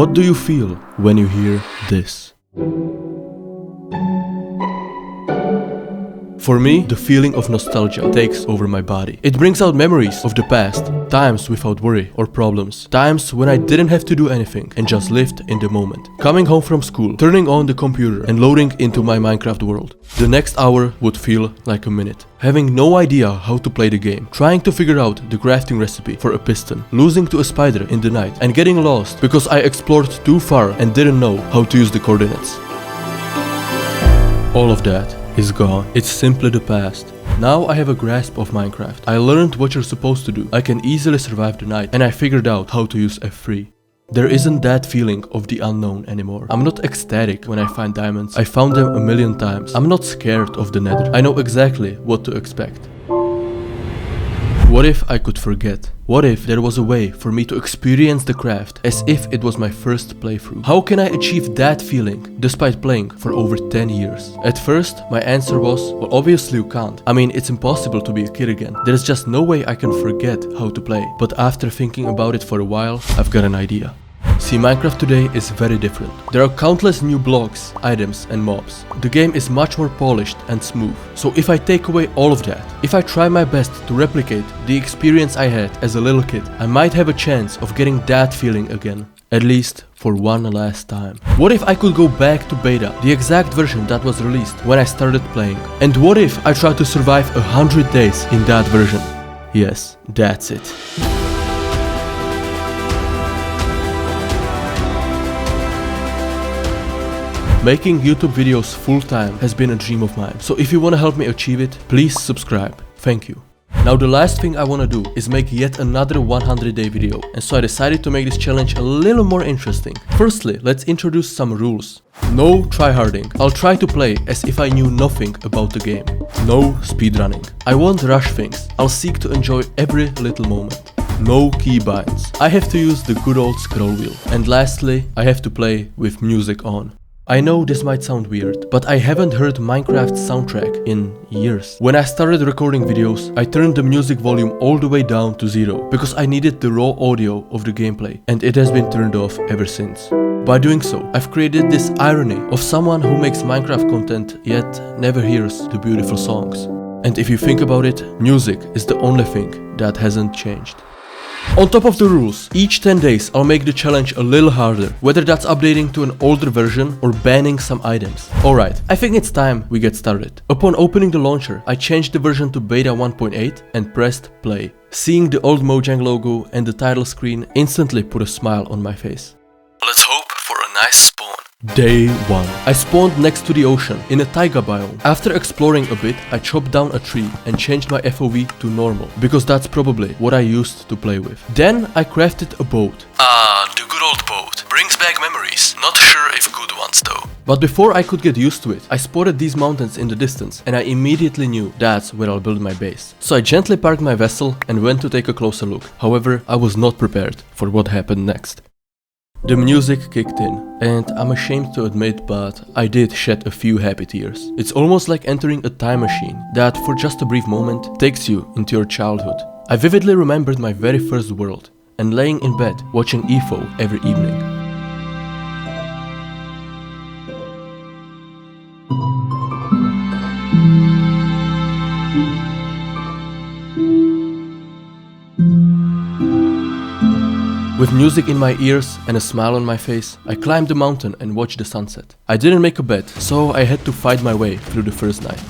What do you feel when you hear this? For me, the feeling of nostalgia takes over my body. It brings out memories of the past, times without worry or problems, times when I didn't have to do anything and just lived in the moment. Coming home from school, turning on the computer and loading into my Minecraft world. The next hour would feel like a minute. Having no idea how to play the game, trying to figure out the crafting recipe for a piston, losing to a spider in the night and getting lost because I explored too far and didn't know how to use the coordinates. All of that is gone. It's simply the past. Now I have a grasp of Minecraft. I learned what you're supposed to do. I can easily survive the night and I figured out how to use F3. There isn't that feeling of the unknown anymore. I'm not ecstatic when I find diamonds. I found them a million times. I'm not scared of the nether. I know exactly what to expect. What if I could forget? What if there was a way for me to experience the craft as if it was my first playthrough? How can I achieve that feeling despite playing for over 10 years? At first, my answer was, well, obviously you can't. I mean, it's impossible to be a kid again. There's just no way I can forget how to play. But after thinking about it for a while, I've got an idea. See, Minecraft today is very different. There are countless new blocks, items and mobs. The game is much more polished and smooth. So if I take away all of that, if I try my best to replicate the experience I had as a little kid, I might have a chance of getting that feeling again. At least for one last time. What if I could go back to beta, the exact version that was released when I started playing? And what if I tried to survive 100 days in that version? Yes, that's it. Making YouTube videos full-time has been a dream of mine, so if you want to help me achieve it, please subscribe. Thank you. Now the last thing I want to do is make yet another 100-day video, and so I decided to make this challenge a little more interesting. Firstly, let's introduce some rules. No tryharding. I'll try to play as if I knew nothing about the game. No speedrunning. I won't rush things. I'll seek to enjoy every little moment. No keybinds. I have to use the good old scroll wheel. And lastly, I have to play with music on. I know this might sound weird, but I haven't heard Minecraft's soundtrack in years. When I started recording videos, I turned the music volume all the way down to 0 because I needed the raw audio of the gameplay, and it has been turned off ever since. By doing so, I've created this irony of someone who makes Minecraft content yet never hears the beautiful songs. And if you think about it, music is the only thing that hasn't changed. On top of the rules, each 10 days I'll make the challenge a little harder, whether that's updating to an older version or banning some items. Alright, I think it's time we get started. Upon opening the launcher, I changed the version to beta 1.8 and pressed play. Seeing the old Mojang logo and the title screen instantly put a smile on my face. Let's hope for a nice spawn. Day 1. I spawned next to the ocean in a taiga biome. After exploring a bit, I chopped down a tree and changed my FOV to normal, because that's probably what I used to play with. Then I crafted a boat. The good old boat. Brings back memories. Not sure if good ones though. But before I could get used to it, I spotted these mountains in the distance and I immediately knew that's where I'll build my base. So I gently parked my vessel and went to take a closer look. However, I was not prepared for what happened next. The music kicked in, and I'm ashamed to admit, but I did shed a few happy tears. It's almost like entering a time machine that, for just a brief moment, takes you into your childhood. I vividly remembered my very first world, and laying in bed watching EFO every evening. With music in my ears and a smile on my face, I climbed the mountain and watched the sunset. I didn't make a bed, so I had to fight my way through the first night.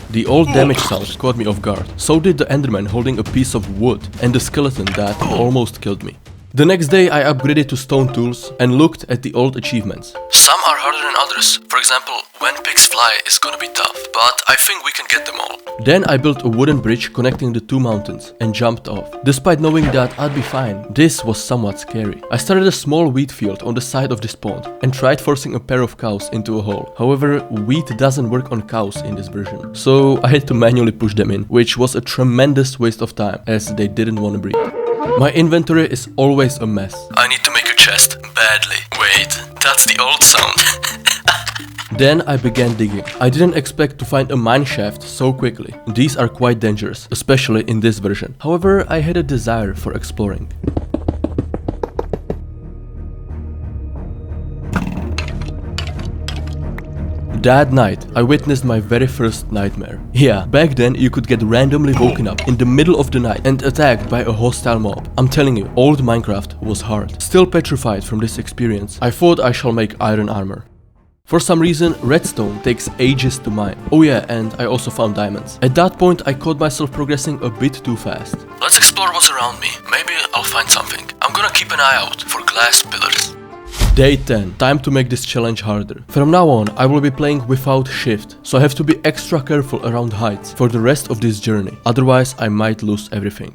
The old damage sound caught me off guard, so did the Enderman holding a piece of wood and the skeleton that almost killed me. The next day I upgraded to stone tools and looked at the old achievements. Some are harder than others. For example, when pigs fly is gonna be tough, but I think we can get them all. Then I built a wooden bridge connecting the two mountains and jumped off. Despite knowing that I'd be fine, this was somewhat scary. I started a small wheat field on the side of this pond and tried forcing a pair of cows into a hole. However, wheat doesn't work on cows in this version, so I had to manually push them in, which was a tremendous waste of time as they didn't want to breathe. My inventory is always a mess. I need to make a chest, badly. Wait, that's the old sound. Then I began digging. I didn't expect to find a mine shaft so quickly. These are quite dangerous, especially in this version. However, I had a desire for exploring. That night, I witnessed my very first nightmare. Yeah, back then you could get randomly woken up in the middle of the night and attacked by a hostile mob. I'm telling you, old Minecraft was hard. Still petrified from this experience, I thought I shall make iron armor. For some reason, redstone takes ages to mine. Oh yeah, and I also found diamonds. At that point, I caught myself progressing a bit too fast. Let's explore what's around me. Maybe I'll find something. I'm gonna keep an eye out for glass pillars. Day 10. Time to make this challenge harder. From now on, I will be playing without shift, so I have to be extra careful around heights for the rest of this journey. Otherwise, I might lose everything.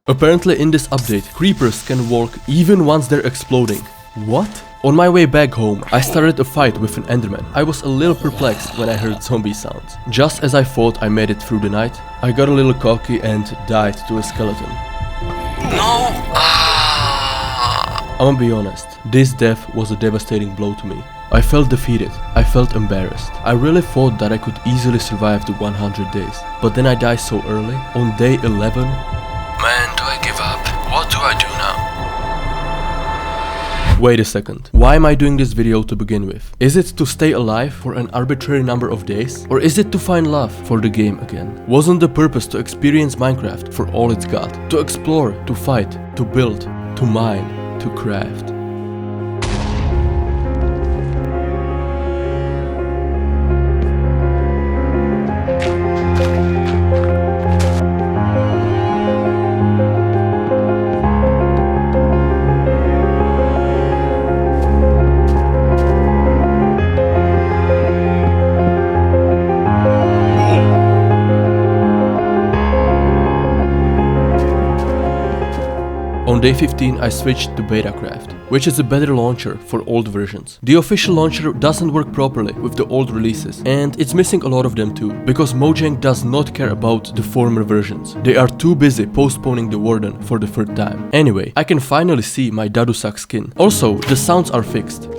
Apparently in this update, creepers can walk even once they're exploding. What? On my way back home, I started a fight with an enderman. I was a little perplexed when I heard zombie sounds. Just as I thought I made it through the night, I got a little cocky and died to a skeleton. No! I'm gonna be honest, this death was a devastating blow to me. I felt defeated, I felt embarrassed. I really thought that I could easily survive the 100 days. But then I died so early, on day 11. Man, do I give up? What do I do now? Wait a second, why am I doing this video to begin with? Is it to stay alive for an arbitrary number of days? Or is it to find love for the game again? Wasn't the purpose to experience Minecraft for all it's got? To explore, to fight, to build, to mine, to craft. On day 15 I switched to Betacraft, which is a better launcher for old versions. The official launcher doesn't work properly with the old releases, and it's missing a lot of them too, because Mojang does not care about the former versions. They are too busy postponing the Warden for the third time. Anyway, I can finally see my Dadusak skin. Also, the sounds are fixed.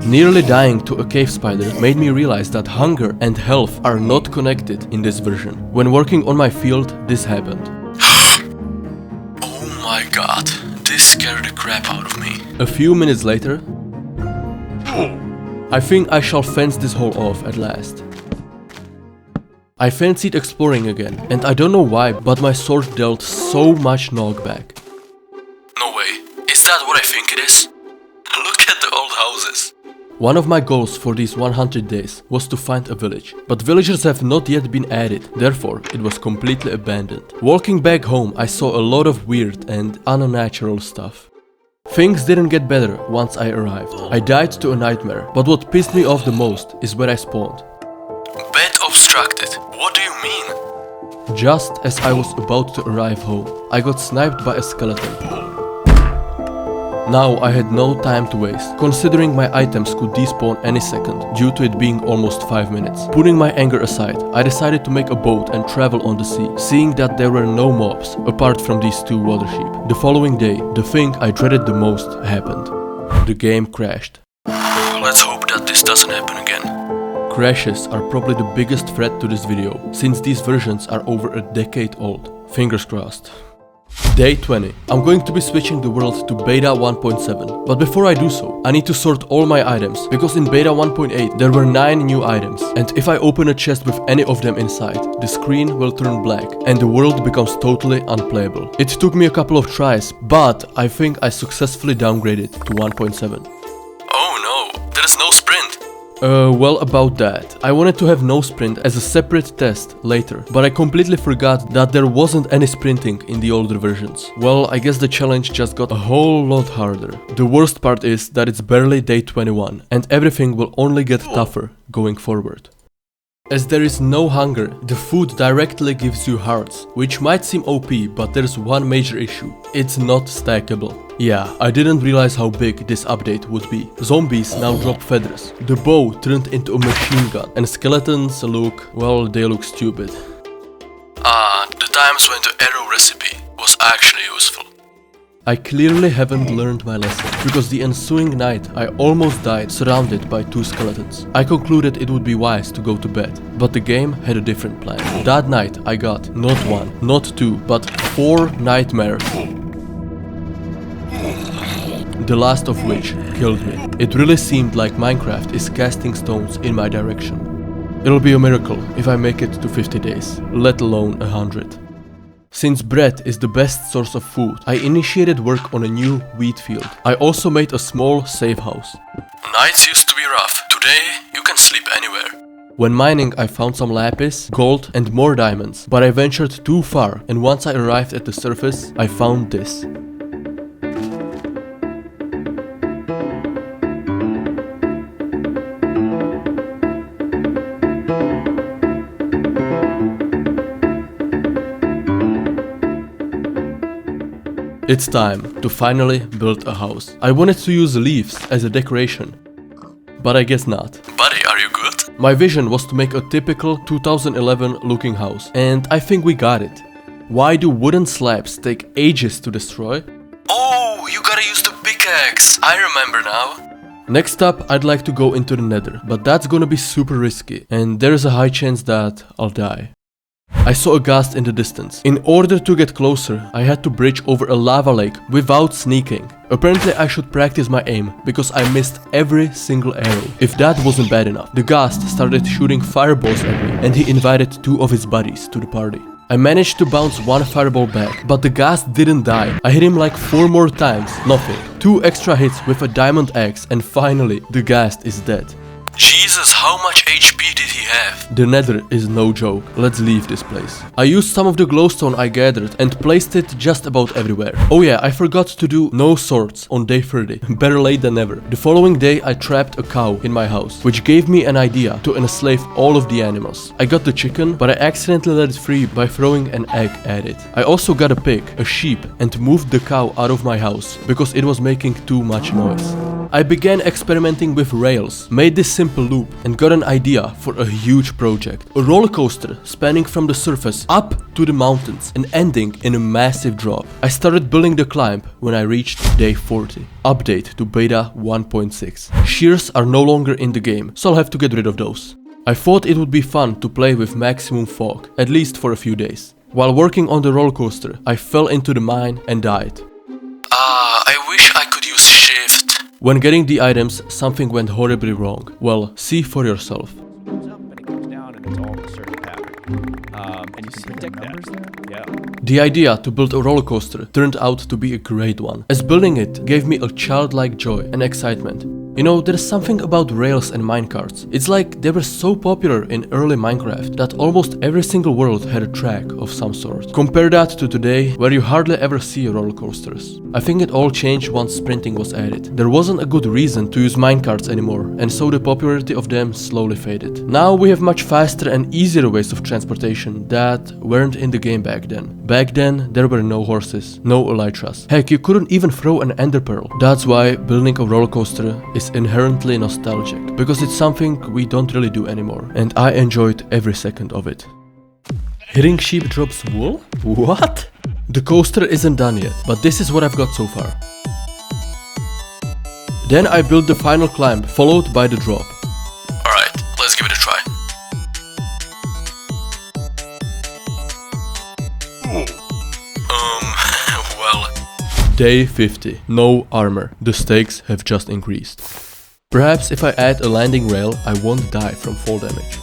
Nearly dying to a cave spider made me realize that hunger and health are not connected in this version. When working on my field, this happened. Oh my god, this scared the crap out of me. A few minutes later, I think I shall fence this hole off at last. I fancied exploring again, and I don't know why, but my sword dealt so much knockback. No way, is that what I think it is? Look at the old houses. One of my goals for these 100 days was to find a village, but villagers have not yet been added, therefore it was completely abandoned. Walking back home, I saw a lot of weird and unnatural stuff. Things didn't get better once I arrived. I died to a nightmare, but what pissed me off the most is where I spawned. Bed obstructed. What do you mean? Just as I was about to arrive home, I got sniped by a skeleton. Now I had no time to waste, considering my items could despawn any second due to it being almost 5 minutes. Putting my anger aside, I decided to make a boat and travel on the sea, seeing that there were no mobs apart from these 2 water sheep. The following day, the thing I dreaded the most happened. The game crashed. Let's hope that this doesn't happen again. Crashes are probably the biggest threat to this video, since these versions are over a decade old. Fingers crossed. Day 20. I'm going to be switching the world to beta 1.7, but before I do so, I need to sort all my items, because in beta 1.8 there were 9 new items, and if I open a chest with any of them inside, the screen will turn black, and the world becomes totally unplayable. It took me a couple of tries, but I think I successfully downgraded to 1.7. Oh no, there's no sprint! Well, about that. I wanted to have no sprint as a separate test later, but I completely forgot that there wasn't any sprinting in the older versions. Well, I guess the challenge just got a whole lot harder. The worst part is that it's barely day 21, and everything will only get tougher going forward. As there is no hunger, the food directly gives you hearts, which might seem OP, but there's one major issue. It's not stackable. Yeah, I didn't realize how big this update would be. Zombies now drop feathers, the bow turned into a machine gun, and skeletons look, well, they look stupid. The times when the arrow recipe was actually useful. I clearly haven't learned my lesson, because the ensuing night I almost died surrounded by 2 skeletons. I concluded it would be wise to go to bed, but the game had a different plan. That night I got not 1, not 2, but 4 nightmares. The last of which killed me. It really seemed like Minecraft is casting stones in my direction. It'll be a miracle if I make it to 50 days, let alone 100. Since bread is the best source of food, I initiated work on a new wheat field. I also made a small safe house. Nights used to be rough. Today, you can sleep anywhere. When mining, I found some lapis, gold and more diamonds, but I ventured too far, and once I arrived at the surface, I found this. It's time to finally build a house. I wanted to use leaves as a decoration, but I guess not. Buddy, are you good? My vision was to make a typical 2011 looking house, and I think we got it. Why do wooden slabs take ages to destroy? Oh, you gotta use the pickaxe! I remember now. Next up, I'd like to go into the nether, but that's gonna be super risky, and there's a high chance that I'll die. I saw a ghast in the distance. In order to get closer, I had to bridge over a lava lake without sneaking. Apparently I should practice my aim, because I missed every single arrow. If that wasn't bad enough, the ghast started shooting fireballs at me, and he invited 2 of his buddies to the party. I managed to bounce 1 fireball back, but the ghast didn't die. I hit him like 4 more times, nothing. 2 extra hits with a diamond axe, and finally, the ghast is dead. Jesus, how much HP did he have? The nether is no joke. Let's leave this place. I used some of the glowstone I gathered and placed it just about everywhere. Oh yeah, I forgot to do no swords on day 30. Better late than never. The following day I trapped a cow in my house, which gave me an idea to enslave all of the animals. I got the chicken, but I accidentally let it free by throwing an egg at it. I also got a pig, a sheep, and moved the cow out of my house because it was making too much noise. I began experimenting with rails, made this simple loop, and got an idea for a huge project. A roller coaster spanning from the surface up to the mountains and ending in a massive drop. I started building the climb when I reached day 40. Update to beta 1.6. Shears are no longer in the game, so I'll have to get rid of those. I thought it would be fun to play with maximum fog, at least for a few days. While working on the roller coaster, I fell into the mine and died. I wish I could use shift. When getting the items, something went horribly wrong. Well, see for yourself. The idea to build a roller coaster turned out to be a great one, as building it gave me a childlike joy and excitement. You know, there's something about rails and minecarts. It's like they were so popular in early Minecraft that almost every single world had a track of some sort. Compare that to today, where you hardly ever see roller coasters. I think it all changed once sprinting was added. There wasn't a good reason to use minecarts anymore, and so the popularity of them slowly faded. Now we have much faster and easier ways of transportation that weren't in the game back then. Back then, there were no horses, no elytras. Heck, you couldn't even throw an ender pearl. That's why building a roller coaster is inherently nostalgic, because it's something we don't really do anymore, and I enjoyed every second of it. Hitting sheep drops wool? What? The coaster isn't done yet, but this is what I've got so far. Then I built the final climb, followed by the drop. Alright, let's give it a try. Well... Day 50. No armor. The stakes have just increased. Perhaps if I add a landing rail, I won't die from fall damage.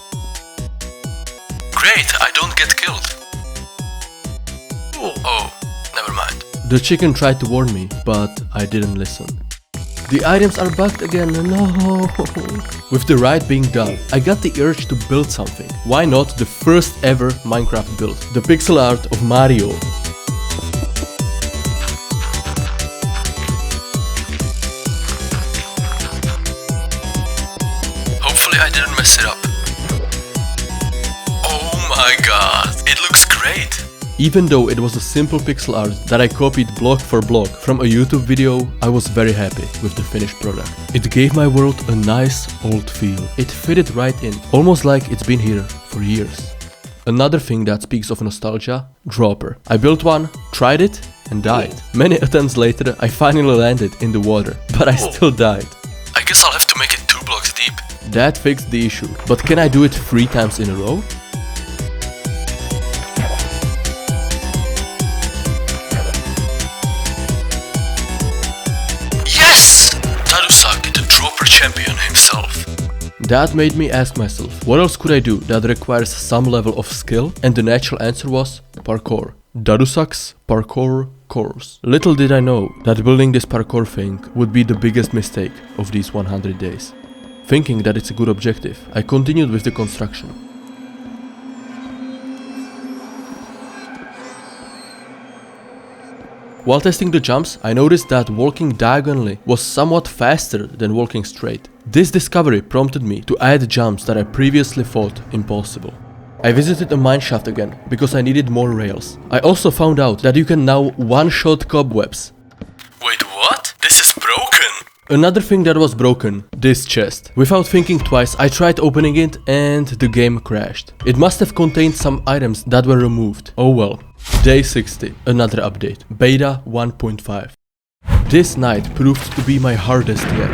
Great, I don't get killed. Oh, never mind. The chicken tried to warn me, but I didn't listen. The items are bugged again, no! With the ride being done, I got the urge to build something. Why not the first ever Minecraft build? The pixel art of Mario. Hopefully I didn't mess it up. Oh my god, it looks great! Even though it was a simple pixel art that I copied block for block from a YouTube video, I was very happy with the finished product. It gave my world a nice old feel. It fitted right in, almost like it's been here for years. Another thing that speaks of nostalgia, dropper. I built one, tried it, and died. Many attempts later, I finally landed in the water, but I still died. I guess I'll have to make it 2 blocks deep. That fixed the issue, but can I do it 3 times in a row? Yes! Dadusak, the dropper champion himself. That made me ask myself, what else could I do that requires some level of skill? And the natural answer was parkour. Dadusak's parkour course. Little did I know that building this parkour thing would be the biggest mistake of these 100 days. Thinking that it's a good objective, I continued with the construction. While testing the jumps, I noticed that walking diagonally was somewhat faster than walking straight. This discovery prompted me to add jumps that I previously thought impossible. I visited a mineshaft again, because I needed more rails. I also found out that you can now one-shot cobwebs. Wait, what? This is broken! Another thing that was broken, this chest. Without thinking twice, I tried opening it and the game crashed. It must have contained some items that were removed. Oh well. Day 60, another update, beta 1.5. This night proved to be my hardest yet.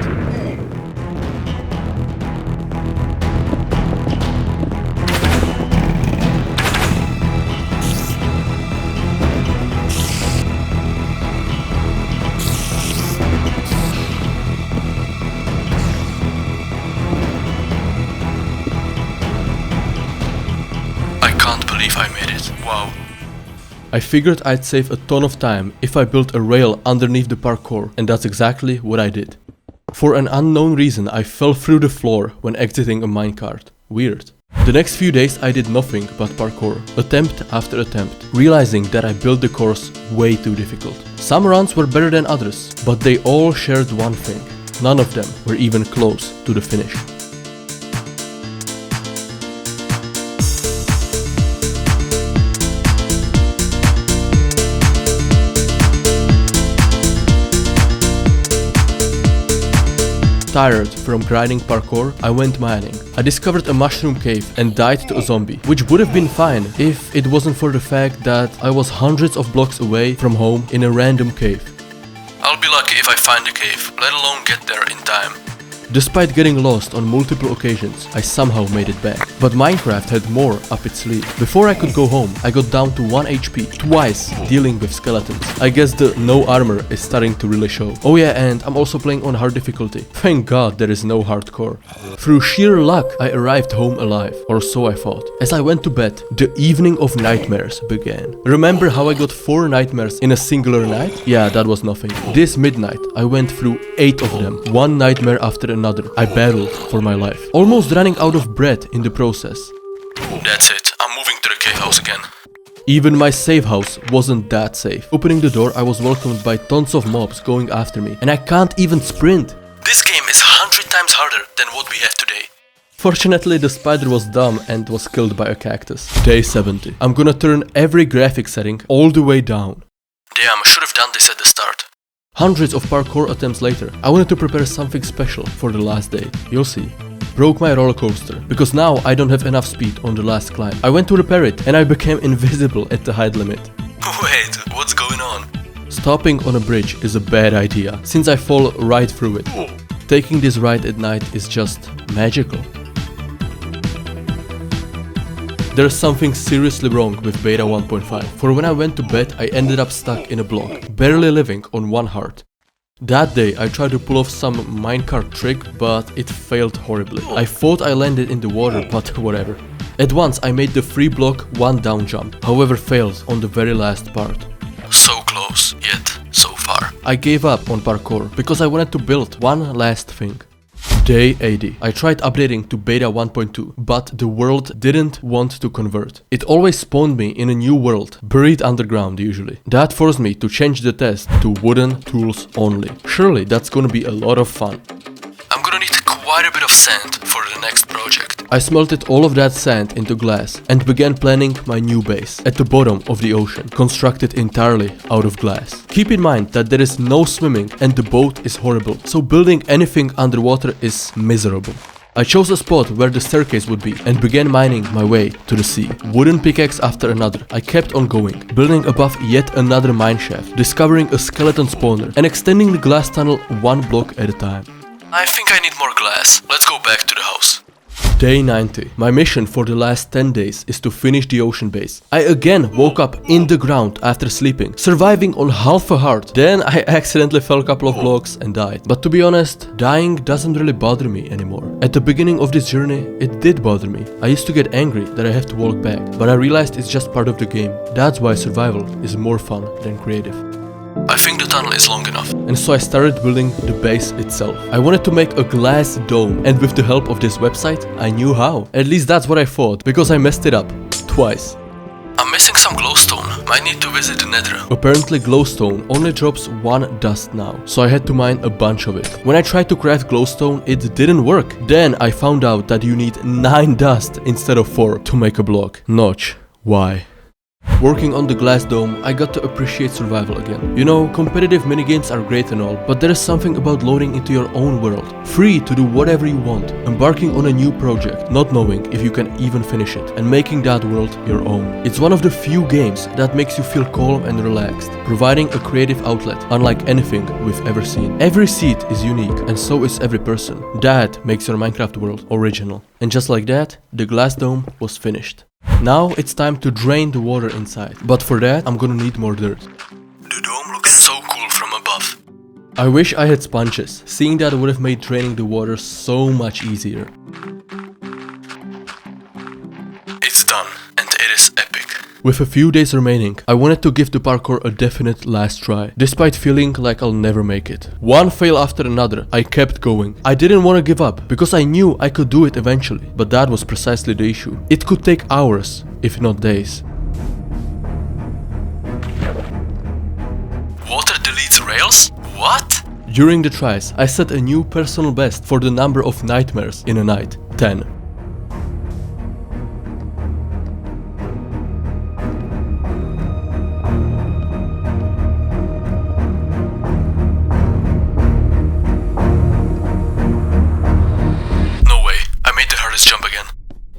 I can't believe I made it, wow. I figured I'd save a ton of time if I built a rail underneath the parkour, and that's exactly what I did. For an unknown reason, I fell through the floor when exiting a minecart. Weird. The next few days I did nothing but parkour, attempt after attempt, realizing that I built the course way too difficult. Some runs were better than others, but they all shared one thing. None of them were even close to the finish. Tired from grinding parkour, I went mining. I discovered a mushroom cave and died to a zombie, which would have been fine if it wasn't for the fact that I was hundreds of blocks away from home in a random cave. I'll be lucky if I find the cave, let alone get there in time. Despite getting lost on multiple occasions, I somehow made it back. But Minecraft had more up its sleeve. Before I could go home, I got down to 1 HP, twice dealing with skeletons. I guess the no armor is starting to really show. Oh yeah, and I'm also playing on hard difficulty. Thank God there is no hardcore. Through sheer luck, I arrived home alive, or so I thought. As I went to bed, the evening of nightmares began. Remember how I got 4 nightmares in a singular night? Yeah, that was nothing. This midnight, I went through 8 of them, one nightmare after another. I battled for my life, almost running out of breath in the process. That's it, I'm moving to the cave house again. Even my safe house wasn't that safe. Opening the door, I was welcomed by tons of mobs going after me, and I can't even sprint. This game is 100 times harder than what we have today. Fortunately, the spider was dumb and was killed by a cactus. Day 70. I'm gonna turn every graphic setting all the way down. Damn, I should have done this at the start. Hundreds of parkour attempts later, I wanted to prepare something special for the last day. You'll see. Broke my roller coaster, because now I don't have enough speed on the last climb. I went to repair it and I became invisible at the height limit. Wait, what's going on? Stopping on a bridge is a bad idea, since I fall right through it. Taking this ride at night is just magical. There's something seriously wrong with beta 1.5, for when I went to bed I ended up stuck in a block, barely living on 1 heart. That day I tried to pull off some minecart trick, but it failed horribly. I thought I landed in the water, but whatever. At once I made the 3-block 1 down jump, however failed on the very last part. So close, yet so far. I gave up on parkour, because I wanted to build one last thing. Day 80. I tried updating to beta 1.2, but the world didn't want to convert. It always spawned me in a new world, buried underground usually. That forced me to change the test to wooden tools only. Surely that's gonna be a lot of fun. I'm gonna need quite a bit of sand for the next project. I smelted all of that sand into glass and began planning my new base at the bottom of the ocean, constructed entirely out of glass. Keep in mind that there is no swimming and the boat is horrible, so building anything underwater is miserable. I chose a spot where the staircase would be and began mining my way to the sea. Wooden pickaxe after another, I kept on going, building above yet another mine shaft, discovering a skeleton spawner and extending the glass tunnel one block at a time. I think I need more glass. Let's go back to the house. Day 90. My mission for the last 10 days is to finish the ocean base. I again woke up in the ground after sleeping, surviving on half a heart. Then I accidentally fell a couple of blocks and died. But to be honest, dying doesn't really bother me anymore. At the beginning of this journey, it did bother me. I used to get angry that I have to walk back, but I realized it's just part of the game. That's why survival is more fun than creative. I think the tunnel is long enough. And so I started building the base itself. I wanted to make a glass dome, and with the help of this website, I knew how. At least that's what I thought, because I messed it up twice. I'm missing some glowstone. Might need to visit the nether. Apparently glowstone only drops 1 dust now, so I had to mine a bunch of it. When I tried to craft glowstone, it didn't work. Then I found out that you need 9 dust instead of 4 to make a block. Notch. Why? Working on the glass dome, I got to appreciate survival again. You know, competitive minigames are great and all, but there is something about loading into your own world, free to do whatever you want, embarking on a new project, not knowing if you can even finish it, and making that world your own. It's one of the few games that makes you feel calm and relaxed, providing a creative outlet unlike anything we've ever seen. Every seed is unique, and so is every person. That makes your Minecraft world original. And just like that, the glass dome was finished. Now it's time to drain the water inside, but for that I'm gonna need more dirt. The dome looks so cool from above. I wish I had sponges, seeing that would have made draining the water so much easier. It's done, and it is epic. With a few days remaining, I wanted to give the parkour a definite last try, despite feeling like I'll never make it. One fail after another, I kept going. I didn't want to give up, because I knew I could do it eventually, but that was precisely the issue. It could take hours, if not days. Water deletes rails? What? During the tries, I set a new personal best for the number of nightmares in a night, 10. Jump again.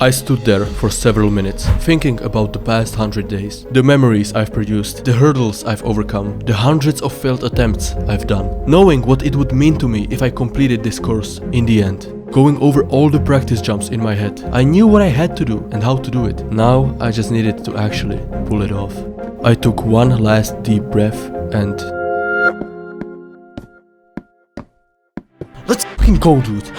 I stood there for several minutes, thinking about the past 100 days, the memories I've produced, the hurdles I've overcome, the hundreds of failed attempts I've done, knowing what it would mean to me if I completed this course in the end. Going over all the practice jumps in my head. I knew what I had to do and how to do it. Now I just needed to actually pull it off. I took one last deep breath and... Let's fucking go, dude!